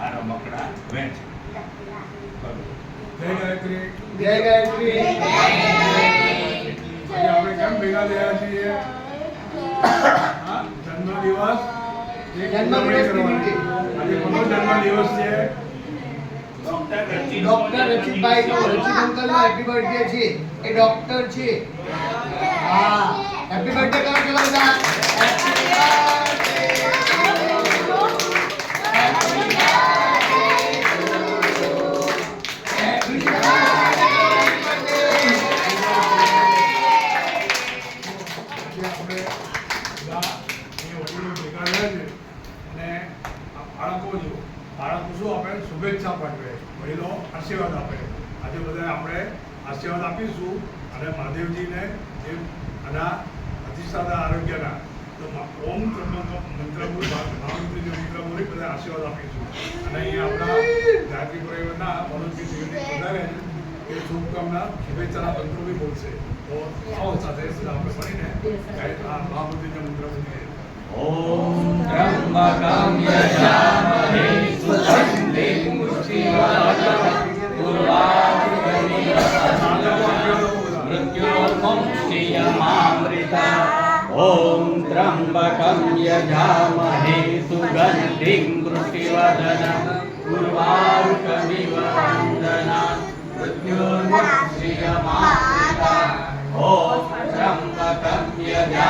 આ રમકડા વેચ. જય ગાયત્રી. જય ગાયત્રી. આજે આપણે કેમ ભેગા થયા છીએ? હા, જન્મદિવસ. જન્મદિવસ નિમિત્તે. આજે કોનો જન્મદિવસ છે? ડોક્ટર રચિતભાઈ નો, રચિત અંકલ નો હેપી બર્થડે છે. એ ડોક્ટર છે. હા, હેપી બર્થડે કરો કે બધા. બાળકો શું આપે? શુભેચ્છા પાઠવે, વડીલો આશીર્વાદ આપે. આજે બધા આપણે આશીર્વાદ આપીશું અને મહાદેવજીને જે આના અતિસાદા આરોગ્યના તો ઓમ મંત્ર મહામંત્રીજી મંત્ર બોલી બધા આશીર્વાદ આપીશું. અને અહીંયા આપણા ગાયત્રી પરિવારના મનોજજી ત્રિવેદી વધારે એ શુભકામના શુભેચ્છાના મંત્રો બી બોલશે. તો આવો સાથે આપણે મળીને મહામંત્રીના મંત્ર બોલીએ. ઓમ ત્રંબકમ યજામહે સુગંધિં પુષ્ટિવર્ધનં ઉર્વારુકમિવ મૃત્યોર્मुक्षीयमामृतम् ઓમ ત્રંબકમ યજામહે સુગંધિં પુષ્ટિવર્ધનં ઉર્વારુકમિવ મૃત્યોર્मुक्षीयमामृतम् ઓમ ત્રંબકમ યજામહે